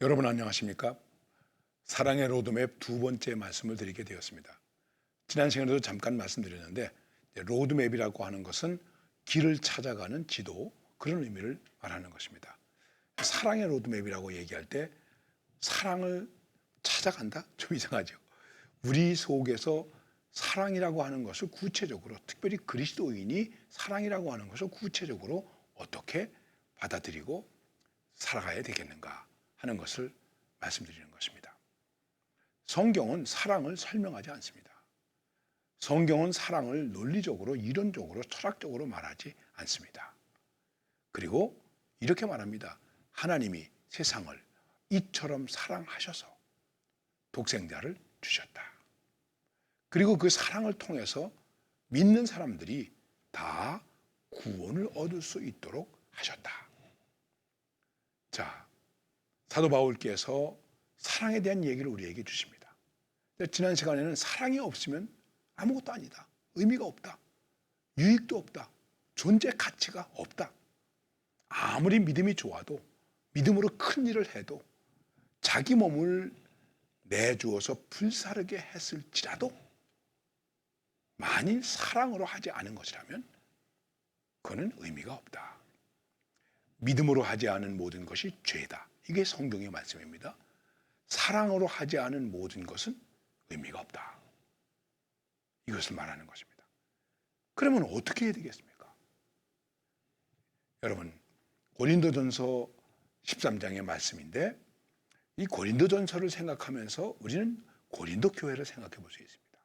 여러분 안녕하십니까? 사랑의 로드맵 두 번째 말씀을 드리게 되었습니다. 지난 시간에도 잠깐 말씀드렸는데 로드맵이라고 하는 것은 길을 찾아가는 지도, 그런 의미를 말하는 것입니다. 사랑의 로드맵이라고 얘기할 때 사랑을 찾아간다? 좀 이상하죠. 우리 속에서 사랑이라고 하는 것을 구체적으로, 특별히 그리스도인이 사랑이라고 하는 것을 구체적으로 어떻게 받아들이고 살아가야 되겠는가 하는 것을 말씀드리는 것입니다. 성경은 사랑을 설명하지 않습니다. 성경은 사랑을 논리적으로, 이론적으로, 철학적으로 말하지 않습니다. 그리고 이렇게 말합니다. 하나님이 세상을 이처럼 사랑하셔서 독생자를 주셨다. 그리고 그 사랑을 통해서 믿는 사람들이 다 구원을 얻을 수 있도록 하셨다. 자, 사도 바울께서 사랑에 대한 얘기를 우리에게 주십니다. 지난 시간에는 사랑이 없으면 아무것도 아니다. 의미가 없다. 유익도 없다. 존재 가치가 없다. 아무리 믿음이 좋아도, 믿음으로 큰 일을 해도, 자기 몸을 내주어서 불사르게 했을지라도 만일 사랑으로 하지 않은 것이라면 그거는 의미가 없다. 믿음으로 하지 않은 모든 것이 죄다. 이게 성경의 말씀입니다. 사랑으로 하지 않은 모든 것은 의미가 없다. 이것을 말하는 것입니다. 그러면 어떻게 해야 되겠습니까? 여러분, 고린도전서 13장의 말씀인데 이 고린도전서를 생각하면서 우리는 고린도 교회를 생각해 볼 수 있습니다.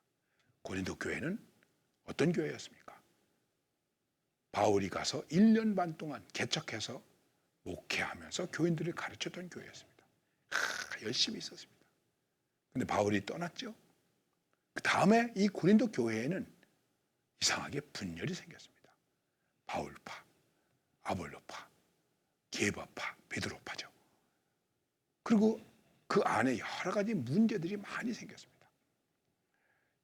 고린도 교회는 어떤 교회였습니까? 바울이 가서 1년 반 동안 개척해서 목회하면서 교인들을 가르쳤던 교회였습니다. 열심히 있었습니다. 근데 바울이 떠났죠. 그 다음에 이 고린도 교회에는 이상하게 분열이 생겼습니다. 바울파, 아볼로파, 게바파, 베드로파죠. 그리고 그 안에 여러 가지 문제들이 많이 생겼습니다.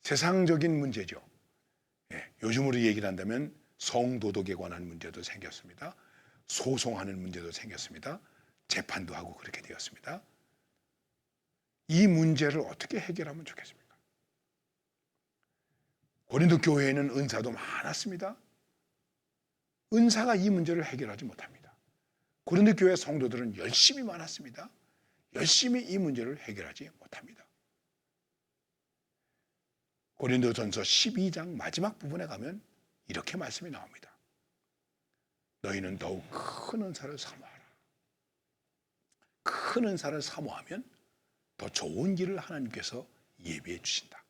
세상적인 문제죠. 요즘으로 얘기를 한다면 성도덕에 관한 문제도 생겼습니다. 소송하는 문제도 생겼습니다. 재판도 하고 그렇게 되었습니다. 이 문제를 어떻게 해결하면 좋겠습니까? 고린도 교회에는 은사도 많았습니다. 은사가 이 문제를 해결하지 못합니다. 고린도 교회 성도들은 열심히 많았습니다. 열심히 이 문제를 해결하지 못합니다. 고린도전서 12장 마지막 부분에 가면 이렇게 말씀이 나옵니다. 너희는 더욱 큰 은사를 사모하라. 큰 은사를 사모하면 더 좋은 길을 하나님께서 예비해 주신다.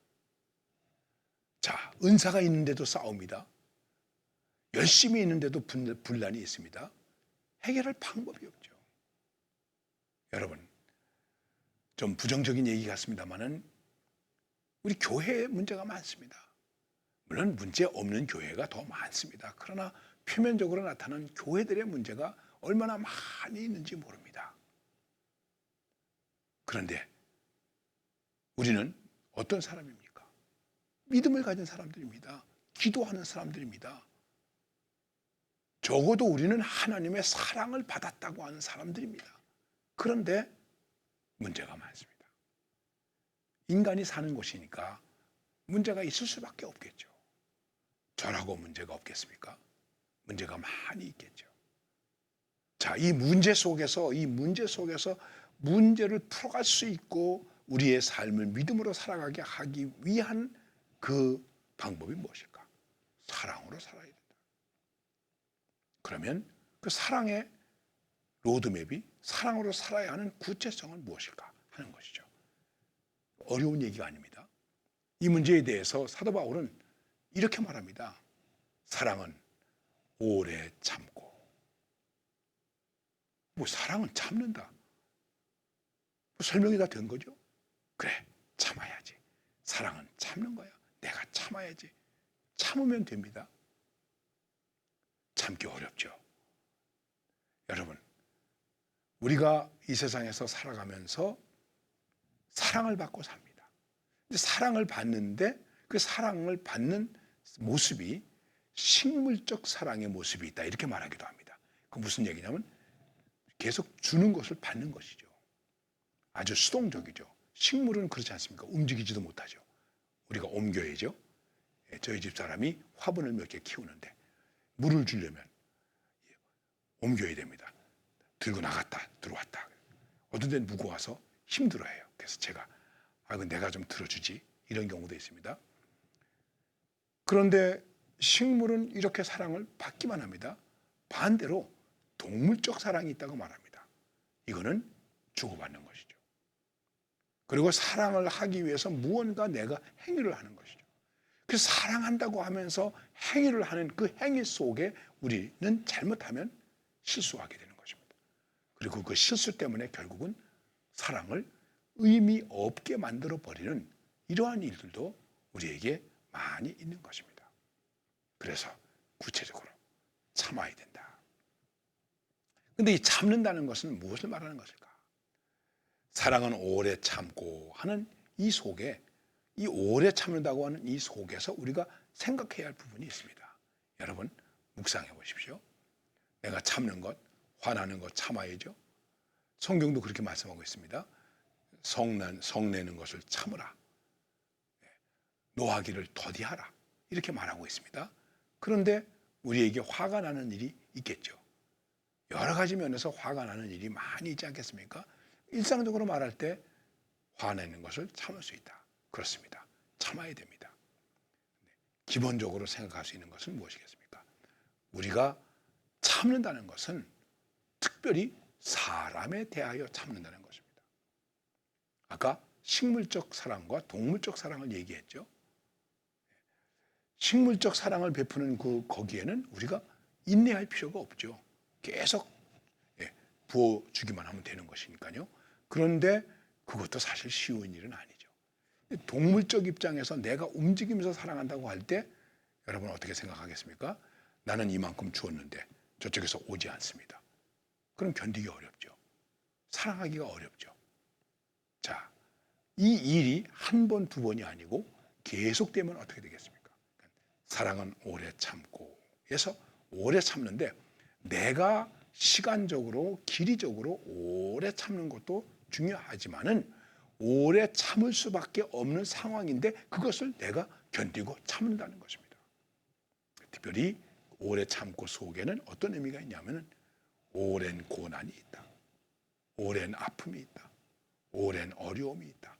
자, 은사가 있는데도 싸웁니다. 열심히 있는데도 분란이 있습니다. 해결할 방법이 없죠. 여러분, 좀 부정적인 얘기 같습니다만은 우리 교회에 문제가 많습니다. 물론 문제 없는 교회가 더 많습니다. 그러나 표면적으로 나타나는 교회들의 문제가 얼마나 많이 있는지 모릅니다. 그런데 우리는 어떤 사람입니까? 믿음을 가진 사람들입니다. 기도하는 사람들입니다. 적어도 우리는 하나님의 사랑을 받았다고 하는 사람들입니다. 그런데 문제가 많습니다. 인간이 사는 곳이니까 문제가 있을 수밖에 없겠죠. 저라고 문제가 없겠습니까? 문제가 많이 있겠죠. 자, 이 문제 속에서 문제를 풀어갈 수 있고 우리의 삶을 믿음으로 살아가게 하기 위한 그 방법이 무엇일까? 사랑으로 살아야 된다. 그러면 그 사랑의 로드맵이 사랑으로 살아야 하는 구체성은 무엇일까 하는 것이죠. 어려운 얘기가 아닙니다. 이 문제에 대해서 사도 바울은 이렇게 말합니다. 사랑은 오래 참고. 뭐 사랑은 참는다. 뭐 설명이 다 된 거죠. 그래, 참아야지. 사랑은 참는 거야. 내가 참아야지. 참으면 됩니다. 참기 어렵죠. 여러분, 우리가 이 세상에서 살아가면서 사랑을 받고 삽니다. 근데 사랑을 받는데 그 사랑을 받는 모습이 식물적 사랑의 모습이 있다. 이렇게 말하기도 합니다. 그 무슨 얘기냐면 계속 주는 것을 받는 것이죠. 아주 수동적이죠. 식물은 그렇지 않습니까? 움직이지도 못하죠. 우리가 옮겨야죠. 저희 집 사람이 화분을 몇 개 키우는데 물을 주려면 옮겨야 됩니다. 들고 나갔다 들어왔다. 어떤 데는 무거워서 힘들어해요. 그래서 제가 그 내가 좀 들어주지 이런 경우도 있습니다. 그런데 식물은 이렇게 사랑을 받기만 합니다. 반대로 동물적 사랑이 있다고 말합니다. 이거는 주고받는 것이죠. 그리고 사랑을 하기 위해서 무언가 내가 행위를 하는 것이죠. 그래서 사랑한다고 하면서 행위를 하는 그 행위 속에 우리는 잘못하면 실수하게 되는 것입니다. 그리고 그 실수 때문에 결국은 사랑을 의미 없게 만들어 버리는 이러한 일들도 우리에게 많이 있는 것입니다. 그래서 구체적으로 참아야 된다. 근데 이 참는다는 것은 무엇을 말하는 것일까? 사랑은 오래 참고 하는 이 속에, 이 오래 참는다고 하는 이 속에서 우리가 생각해야 할 부분이 있습니다. 여러분 묵상해 보십시오. 내가 참는 것, 화나는 것 참아야죠. 성경도 그렇게 말씀하고 있습니다. 성내는 것을 참으라. 노하기를 더디하라. 이렇게 말하고 있습니다. 그런데 우리에게 화가 나는 일이 있겠죠. 여러 가지 면에서 화가 나는 일이 많이 있지 않겠습니까? 일상적으로 말할 때 화내는 것을 참을 수 있다. 그렇습니다. 참아야 됩니다. 기본적으로 생각할 수 있는 것은 무엇이겠습니까? 우리가 참는다는 것은 특별히 사람에 대하여 참는다는 것입니다. 아까 식물적 사랑과 동물적 사랑을 얘기했죠. 식물적 사랑을 베푸는 거기에는 우리가 인내할 필요가 없죠. 계속 부어주기만 하면 되는 것이니까요. 그런데 그것도 사실 쉬운 일은 아니죠. 동물적 입장에서 내가 움직이면서 사랑한다고 할 때 여러분 어떻게 생각하겠습니까? 나는 이만큼 주었는데 저쪽에서 오지 않습니다. 그럼 견디기 어렵죠. 사랑하기가 어렵죠. 자, 이 일이 한 번, 두 번이 아니고 계속되면 어떻게 되겠습니까? 사랑은 오래 참고 해서 오래 참는데 내가 시간적으로 길이적으로 오래 참는 것도 중요하지만은 오래 참을 수밖에 없는 상황인데 그것을 내가 견디고 참는다는 것입니다. 특별히 오래 참고 속에는 어떤 의미가 있냐면은 오랜 고난이 있다. 오랜 아픔이 있다. 오랜 어려움이 있다.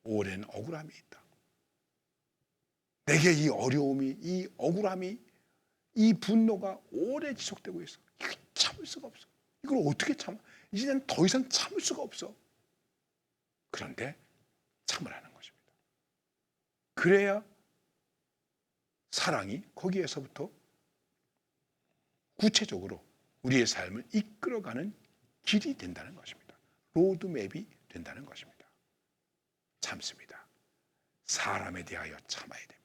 오랜 억울함이 있다. 내게 이 어려움이, 이 억울함이, 이 분노가 오래 지속되고 있어. 이거 참을 수가 없어. 이걸 어떻게 참아? 이제는 더 이상 참을 수가 없어. 그런데 참으라는 것입니다. 그래야 사랑이 거기에서부터 구체적으로 우리의 삶을 이끌어가는 길이 된다는 것입니다. 로드맵이 된다는 것입니다. 참습니다. 사람에 대하여 참아야 됩니다.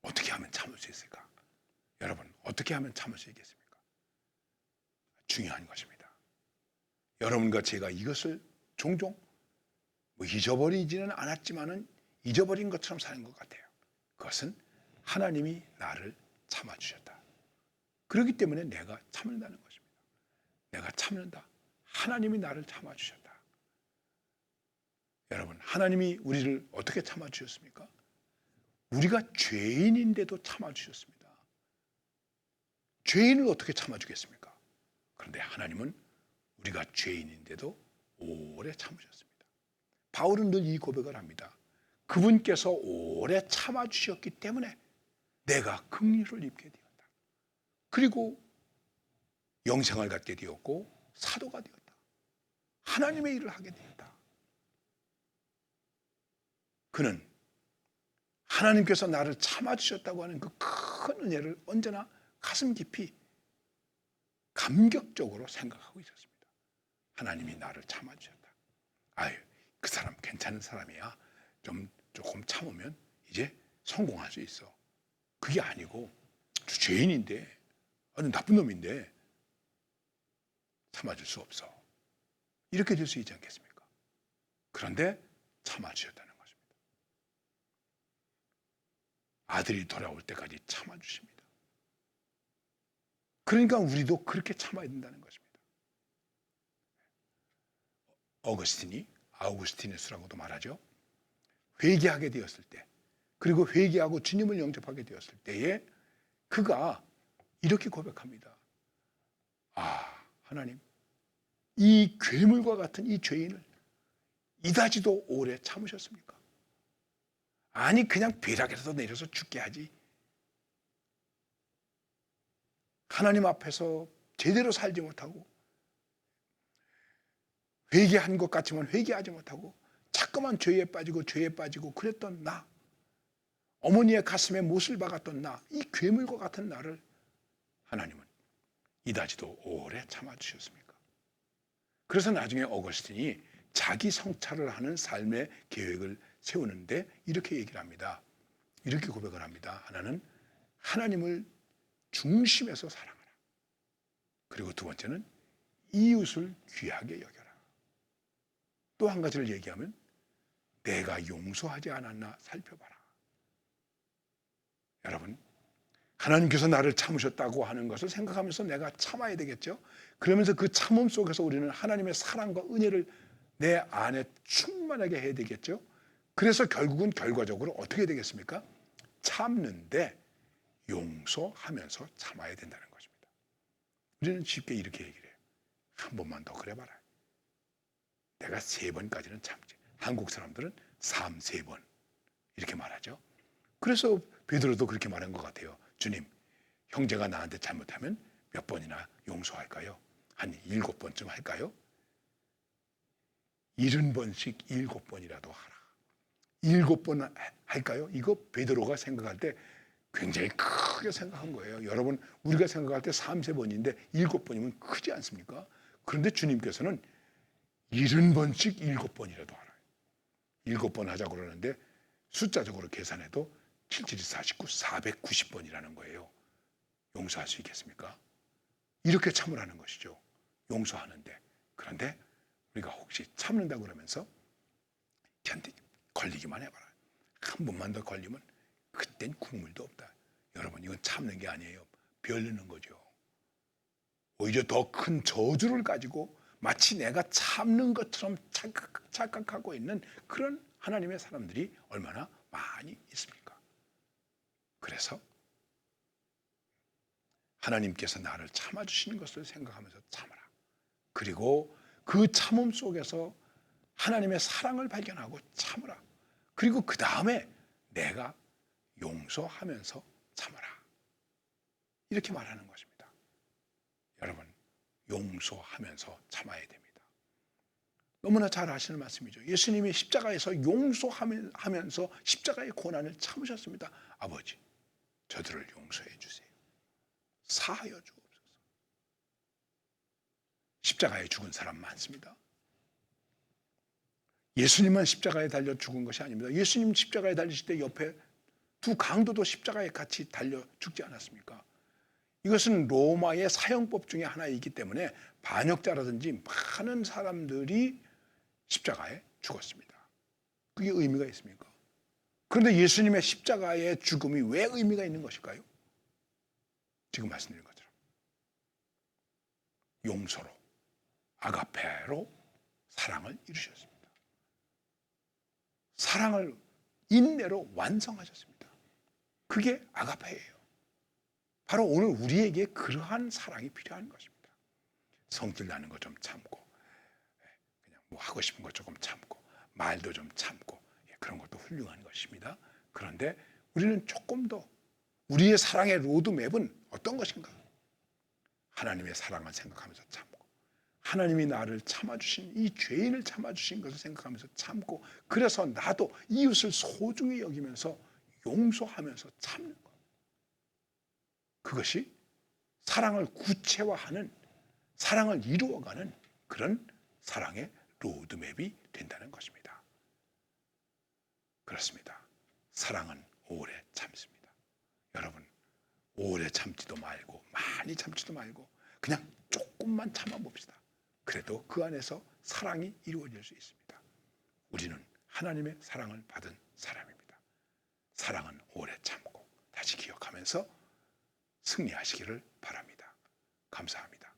어떻게 하면 참을 수 있을까? 여러분, 어떻게 하면 참을 수 있겠습니까? 중요한 것입니다. 여러분과 제가 이것을 종종 잊어버리지는 않았지만은 잊어버린 것처럼 사는 것 같아요. 그것은 하나님이 나를 참아주셨다. 그렇기 때문에 내가 참는다는 것입니다. 내가 참는다. 하나님이 나를 참아주셨다. 여러분, 하나님이 우리를 어떻게 참아주셨습니까? 우리가 죄인인데도 참아주셨습니다. 죄인을 어떻게 참아주겠습니까? 그런데 하나님은 우리가 죄인인데도 오래 참으셨습니다. 바울은 늘 이 고백을 합니다. 그분께서 오래 참아주셨기 때문에 내가 긍휼을 입게 되었다. 그리고 영생을 갖게 되었고 사도가 되었다. 하나님의 일을 하게 되었다. 그는 하나님께서 나를 참아주셨다고 하는 그 큰 은혜를 언제나 가슴 깊이 감격적으로 생각하고 있었습니다. 하나님이 나를 참아주셨다. 아유, 그 사람 괜찮은 사람이야. 조금 참으면 이제 성공할 수 있어. 그게 아니고 죄인인데, 아주 나쁜 놈인데 참아줄 수 없어. 이렇게 될 수 있지 않겠습니까? 그런데 참아주셨다는 것입니다. 아들이 돌아올 때까지 참아주십니다. 그러니까 우리도 그렇게 참아야 된다는 것입니다. 아우구스티누스라고도 말하죠. 회개하게 되었을 때, 그리고 회개하고 주님을 영접하게 되었을 때에 그가 이렇게 고백합니다. 아, 하나님, 이 괴물과 같은 이 죄인을 이다지도 오래 참으셨습니까? 아니, 그냥 벼락에서 내려서 죽게 하지. 하나님 앞에서 제대로 살지 못하고 회개한 것 같지만 회개하지 못하고 자꾸만 죄에 빠지고 그랬던 나, 어머니의 가슴에 못을 박았던 나, 이 괴물과 같은 나를 하나님은 이다지도 오래 참아주셨습니까? 그래서 나중에 어거스틴이 자기 성찰을 하는 삶의 계획을 세우는데 이렇게 얘기를 합니다. 이렇게 고백을 합니다. 하나는 하나님을 중심에서 사랑하라. 그리고 두 번째는 이웃을 귀하게 여겨라. 또 한 가지를 얘기하면 내가 용서하지 않았나 살펴봐라. 여러분, 하나님께서 나를 참으셨다고 하는 것을 생각하면서 내가 참아야 되겠죠. 그러면서 그 참음 속에서 우리는 하나님의 사랑과 은혜를 내 안에 충만하게 해야 되겠죠. 그래서 결국은 결과적으로 어떻게 되겠습니까? 참는데 용서하면서 참아야 된다는 것입니다. 우리는 쉽게 이렇게 얘기를 해요. 한 번만 더 그래봐라. 내가 3번까지는 참지. 한국 사람들은 3번 이렇게 말하죠. 그래서 베드로도 그렇게 말한 것 같아요. 주님, 형제가 나한테 잘못하면 몇 번이나 용서할까요? 한 7번쯤 할까요? 70번씩 7번이라도 하라. 7번 할까요? 이거 베드로가 생각할 때 굉장히 크게 생각한 거예요. 여러분, 우리가 생각할 때 3번인데 7번이면 크지 않습니까? 그런데 주님께서는 70번씩 7번이라도 하라. 7번 하자고 그러는데 숫자적으로 계산해도 77, 49, 490번이라는 거예요. 용서할 수 있겠습니까? 이렇게 참으라는 것이죠. 용서하는데. 그런데 우리가 혹시 참는다고 그러면서 걸리기만 해봐라. 한 번만 더 걸리면 그땐 국물도 없다. 여러분, 이건 참는 게 아니에요. 벼르는 거죠. 오히려 더 큰 저주를 가지고 마치 내가 참는 것처럼 착각하고 있는 그런 하나님의 사람들이 얼마나 많이 있습니까? 그래서 하나님께서 나를 참아주시는 것을 생각하면서 참아라. 그리고 그 참음 속에서 하나님의 사랑을 발견하고 참으라. 그리고 그 다음에 내가 용서하면서 참아라. 이렇게 말하는 것입니다. 여러분, 용서하면서 참아야 됩니다. 너무나 잘 아시는 말씀이죠. 예수님이 십자가에서 용서하면서 십자가의 고난을 참으셨습니다. 아버지, 저들을 용서해 주세요. 사하여 주옵소서. 십자가에 죽은 사람 많습니다. 예수님만 십자가에 달려 죽은 것이 아닙니다. 예수님 십자가에 달리실 때 옆에 두 강도도 십자가에 같이 달려 죽지 않았습니까? 이것은 로마의 사형법 중에 하나이기 때문에 반역자라든지 많은 사람들이 십자가에 죽었습니다. 그게 의미가 있습니까? 그런데 예수님의 십자가의 죽음이 왜 의미가 있는 것일까요? 지금 말씀드린 것처럼 용서로, 아가페로 사랑을 이루셨습니다. 사랑을 인내로 완성하셨습니다. 그게 아가페예요. 바로 오늘 우리에게 그러한 사랑이 필요한 것입니다. 성질 나는 거 좀 참고, 그냥 뭐 하고 싶은 거 조금 참고, 말도 좀 참고, 그런 것도 훌륭한 것입니다. 그런데 우리는 조금 더 우리의 사랑의 로드맵은 어떤 것인가? 하나님의 사랑을 생각하면서 참고, 하나님이 나를 참아주신, 이 죄인을 참아주신 것을 생각하면서 참고, 그래서 나도 이웃을 소중히 여기면서 용서하면서 참는 것. 그것이 사랑을 구체화하는, 사랑을 이루어가는 그런 사랑의 로드맵이 된다는 것입니다. 그렇습니다. 사랑은 오래 참습니다. 여러분, 오래 참지도 말고 많이 참지도 말고 그냥 조금만 참아봅시다. 그래도 그 안에서 사랑이 이루어질 수 있습니다. 우리는 하나님의 사랑을 받은 사람입니다. 사랑은 오래 참고 다시 기억하면서 승리하시기를 바랍니다. 감사합니다.